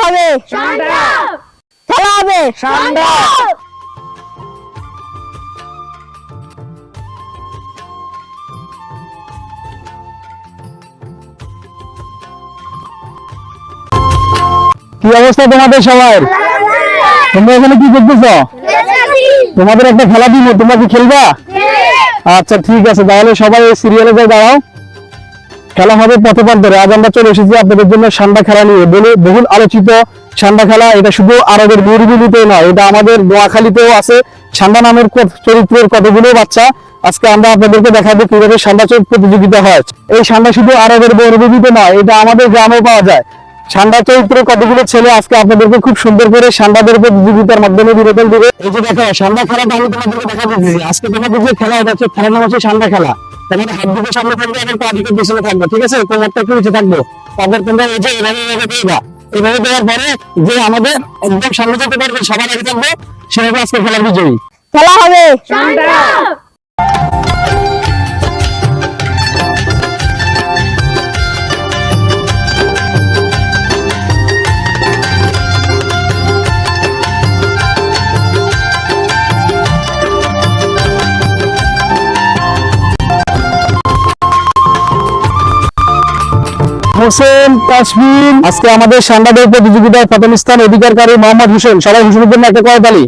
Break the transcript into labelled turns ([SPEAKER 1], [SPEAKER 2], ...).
[SPEAKER 1] হবে খেলা হবে
[SPEAKER 2] কি অবস্থা তোমাদের সবার? তোমরা এখানে কি করতেছ? তোমাদের একটা খেলা দিব, তোমরা কি খেলবা? আচ্ছা ঠিক আছে, তাহলে সবাই এই সিরিয়ালে দাঁড়াও। খেলা হবে পথে প্রান্তরে। আজ আমরা চলে এসেছি আপনাদের জন্য সান্ডা খেলা নিয়ে। বহুল আলোচিত সান্ডা খেলা। এটা শুধু আরবের মরুভূমিতে নয়, এটা আমাদের নোয়াখালীতেও আছে। সান্ডা নামের চরিত্রের কতগুলো বাচ্চা আজকে আমরা আপনাদেরকে দেখাবো কিভাবে সান্ডা প্রতিযোগিতা হয়। এই সান্ডা শুধু আরবের মরুভূমিতে নয়, এটা আমাদের গ্রামেও পাওয়া যায়। সান্ডা চরিত্রের কতগুলো ছেলে আজকে আপনাদেরকে খুব সুন্দর করে সান্ডাদের প্রতিযোগিতার মাধ্যমে বিনোদন দিবে। এই যে দেখো সান্ডা খেলাটা আমি তোমাদেরকে দেখাচ্ছি। আজকে তোমাদের যে খেলা, এটা হচ্ছে খেলার নাম হচ্ছে সান্ডা খেলা। তোমাদের হাত দিকে সামনে থাকবে এবং পা দিকে পিছনে থাকবে, ঠিক আছে? কোমরটা একটু নিচে থাকবো। তারপর তোমরা এই যে এভাবে দেবা। এভাবে দেওয়ার পরে যে আমাদের একদম সামনে যেতে পারবে, সবার আগে থাকবে, সে হবে আজকে খেলার বিজয়ী।
[SPEAKER 1] খেলা হবে
[SPEAKER 2] হোসেন কাশ্মীর। আজকে আমাদের সান্ডাদের প্রতিযোগিতায় প্রথম স্থান অধিকারকারী মোহাম্মদ হোসেন। সবাই হোসেনের জন্য একটা করতালি।